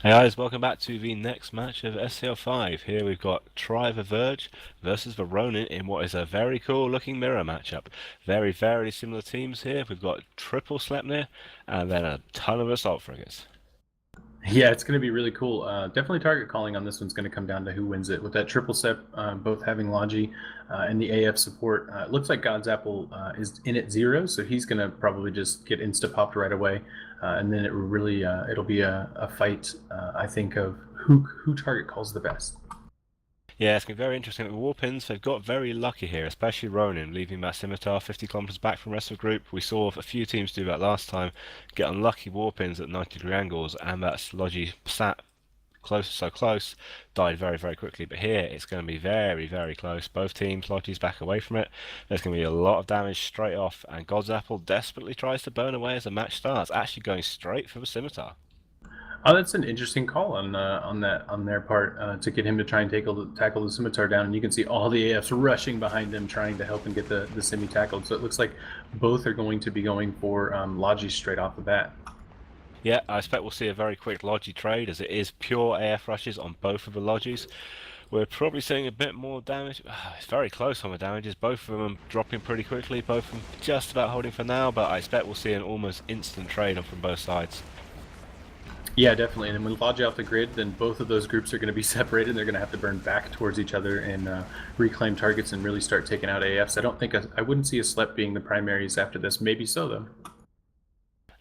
Hey guys, welcome back to the next match of SCL5. Here we've got the Verge versus the Ronin in what is a very cool looking mirror matchup. Very similar teams here. We've got triple Sleipnir and then a ton of assault frigates. Yeah, it's going to be really cool. Definitely target calling on this one's going to come down to who wins it. With that triple step, both having Logi and the AF support, it looks like God's Apple is in at 0, so he's going to probably just get insta popped right away, and then it'll be a fight. I think of who target calls the best. Yeah, it's going to be very interesting. The Warpins, they've got very lucky here, especially Ronin, leaving that Scimitar 50 kilometers back from the rest of the group. We saw a few teams do that last time, get unlucky Warpins at 90-degree angles, and that Logi sat so close, died very quickly. But here it's going to be very close. Both teams, Logi's back away from it. There's going to be a lot of damage straight off, and God's Apple desperately tries to burn away as the match starts, actually going straight for the Scimitar. Oh, that's an interesting call on their part to get him to try and tackle the scimitar down, and you can see all the AFs rushing behind him trying to help him get the semi tackled. So it looks like both are going to be going for Logi straight off the bat. Yeah, I expect we'll see a very quick Logi trade, as it is pure AF rushes on both of the Logis. We're probably seeing a bit more damage. It's very close on the damages. Both of them dropping pretty quickly. Both of them just about holding for now, but I expect we'll see an almost instant trade on from both sides. Yeah, definitely. And with Logi off the grid, then both of those groups are going to be separated. They're going to have to burn back towards each other and reclaim targets and really start taking out AFs. I wouldn't see a Slep being the primaries after this. Maybe so, though.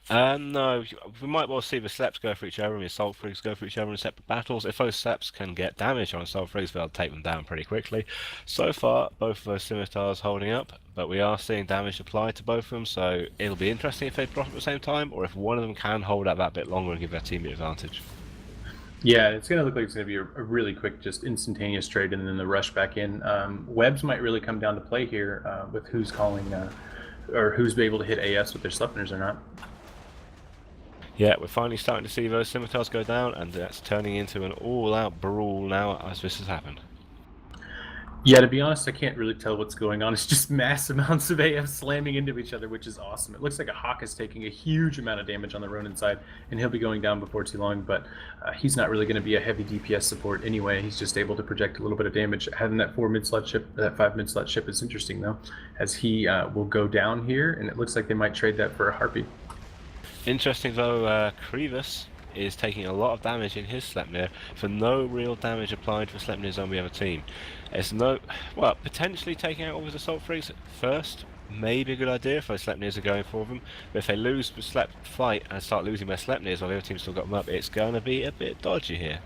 No, we might well see the Sleps go for each other and the Assault Frigs go for each other in separate battles. If those Sleps can get damage on Assault Frigs, they'll take them down pretty quickly. So far, both of those Scimitars holding up, but we are seeing damage applied to both of them, so it'll be interesting if they drop at the same time, or if one of them can hold out that bit longer and give their team the advantage. Yeah, it's going to look like it's going to be a really quick, just instantaneous trade and then the rush back in. Webs might really come down to play here with who's calling or who's able to hit AFs with their Slepners or not. Yeah, we're finally starting to see those Scimitars go down, and that's turning into an all-out brawl now as this has happened. Yeah, to be honest, I can't really tell what's going on. It's just mass amounts of AF slamming into each other, which is awesome. It looks like a Hawk is taking a huge amount of damage on the Ronin side, and he'll be going down before too long, but he's not really going to be a heavy DPS support anyway. He's just able to project a little bit of damage. Having that 4 mid-slot ship, that 5 mid-slot ship is interesting, though, as he will go down here, and it looks like they might trade that for a Harpy. Interesting though, Krivus is taking a lot of damage in his Sleipnir for no real damage applied for Sleipnirs on the other team. It's well, potentially taking out all his Assault Frigs first, maybe a good idea if those Sleipnirs are going for them, but if they lose the fight and start losing their Sleipnirs while the other team's still got them up, it's going to be a bit dodgy here.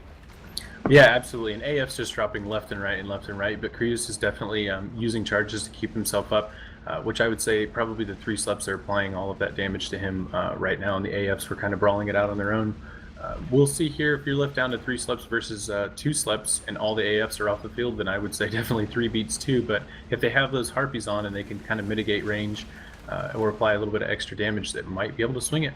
Yeah, absolutely. And AF's just dropping left and right, but Krius is definitely using charges to keep himself up, which I would say probably the 3 Sleps are applying all of that damage to him right now, and the AFs were kind of brawling it out on their own. We'll see here if you're left down to 3 Sleps versus 2 Sleps and all the AFs are off the field, then I would say definitely 3 beats 2, but if they have those Harpies on and they can kind of mitigate range or apply a little bit of extra damage, that might be able to swing it.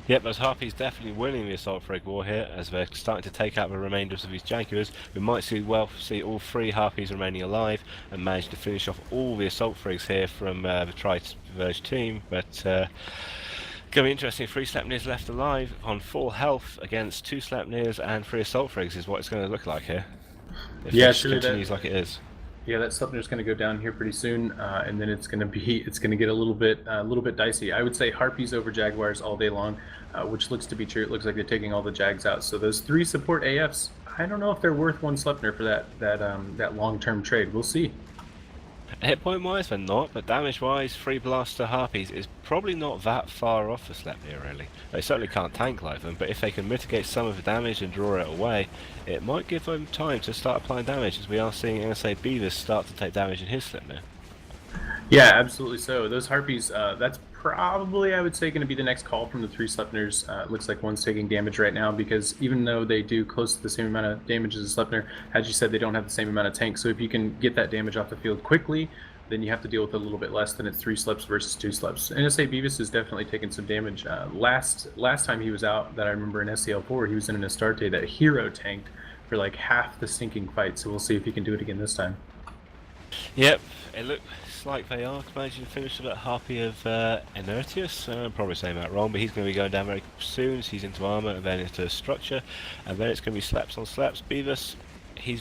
Yep, those Harpies definitely winning the Assault Frig war here, as they're starting to take out the remainders of these Jaguars. We might see all 3 Harpies remaining alive and manage to finish off all the Assault Frigs here from the Verge team, but going to be interesting. 3 Sleipnirs left alive on full health against 2 Sleipnirs and 3 Assault Frigs is what it's going to look like here. If this continues like it is. Yeah, that Sleipnir's going to go down here pretty soon, and then it's going to get a little bit dicey. I would say Harpies over Jaguars all day long, which looks to be true. It looks like they're taking all the Jags out. So those 3 support AFs, I don't know if they're worth 1 Sleipnir for that long-term trade. We'll see. Hit point wise, they're not, but damage wise, 3 Blaster Harpies is probably not that far off for Sleipnir, really. They certainly can't tank like them, but if they can mitigate some of the damage and draw it away, it might give them time to start applying damage, as we are seeing NSA Beavis start to take damage in his Sleipnir. Yeah, absolutely so. Those Harpies, that's probably, I would say, going to be the next call from the 3 Sleipnirs. It looks like one's taking damage right now because even though they do close to the same amount of damage as a Sleipnir, as you said, they don't have the same amount of tank. So if you can get that damage off the field quickly, then you have to deal with a little bit less than it's 3 Sleps versus 2 Sleps. NSA Beavis is definitely taking some damage. Last time he was out, that I remember in SCL4, he was in an Astarte that Hero tanked for like half the sinking fight. So we'll see if he can do it again this time. Yep, it looks like they are managing to finish that Harpy of Inertius. I'm probably saying that wrong, but he's going to be going down very soon. So he's into armor and then into structure, and then it's going to be slaps on slaps. Beavis,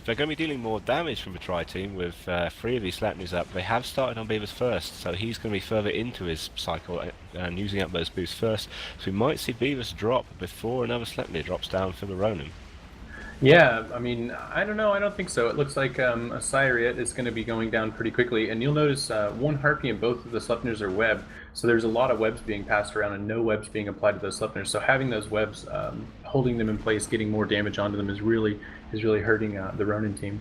they're going to be dealing more damage from the Tri team with 3 of these Sleipnirs up. They have started on Beavis first, so he's going to be further into his cycle and using up those boosts first. So we might see Beavis drop before another Sleipnir drops down for the Ronin. Yeah, I mean, I don't know. I don't think so. It looks like a Cyriet is going to be going down pretty quickly, and you'll notice one Harpy and both of the Sleipnirs are webbed. So there's a lot of webs being passed around, and no webs being applied to those Sleipnirs. So having those webs, holding them in place, getting more damage onto them is really hurting the Ronin team.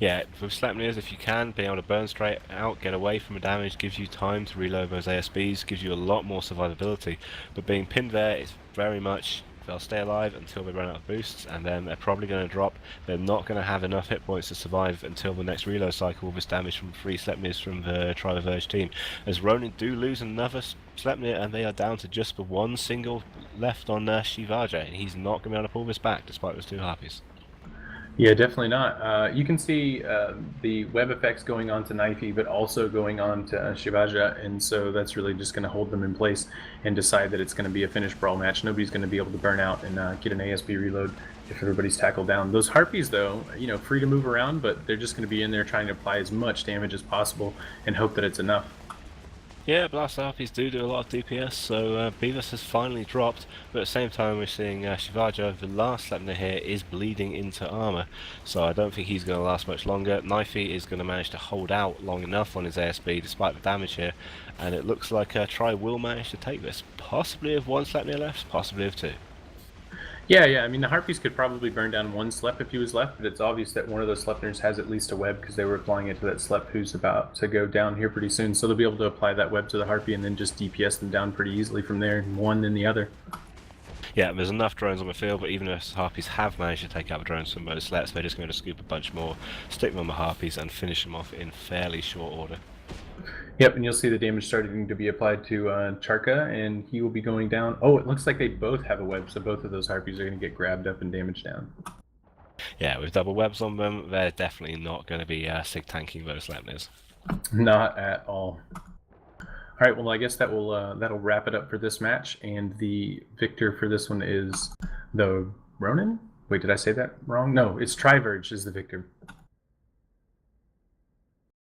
Yeah, with Sleipnirs, if you can, being able to burn straight out, get away from the damage, gives you time to reload those ASBs, gives you a lot more survivability. But being pinned there is very much, they'll stay alive until they run out of boosts, and then they're probably going to drop. They're not going to have enough hit points to survive until the next reload cycle with this damage from 3 Sleipnirs from the Verge team. As Ronin do lose another Sleipnir, and they are down to just the one single left on Shivaja, and he's not going to be able to pull this back despite those 2 Harpies. Yeah, definitely not. You can see the web effects going on to Knifey, but also going on to Shivaja, and so that's really just going to hold them in place and decide that it's going to be a finished brawl match. Nobody's going to be able to burn out and get an ASB reload if everybody's tackled down. Those Harpies, though, free to move around, but they're just going to be in there trying to apply as much damage as possible and hope that it's enough. Yeah, Blast Harpies do a lot of DPS, so Beavis has finally dropped, but at the same time we're seeing Shivaja, the last Sleipnir here, is bleeding into armor, so I don't think he's going to last much longer. Knifey is going to manage to hold out long enough on his ASB despite the damage here, and it looks like Tri will manage to take this, possibly with 1 Sleipnir left, possibly with 2. Yeah. I mean, the Harpies could probably burn down 1 Slep if he was left, but it's obvious that one of those Sleipnirs has at least a web because they were applying it to that Slep who's about to go down here pretty soon. So they'll be able to apply that web to the Harpy and then just DPS them down pretty easily from there, one then the other. Yeah, there's enough drones on the field, but even if Harpies have managed to take out the drones from those Sleps, they're just going to scoop a bunch more, stick them on the Harpies, and finish them off in fairly short order. Yep, and you'll see the damage starting to be applied to Charka, and he will be going down. Oh, it looks like they both have a web, so both of those Harpies are going to get grabbed up and damaged down. Yeah, with double webs on them, they're definitely not going to be sig tanking those Sleipnirs. Not at all. All right, well, I guess that'll wrap it up for this match, and the victor for this one is the Ronin? Wait, did I say that wrong? No, it's Verge is the victor.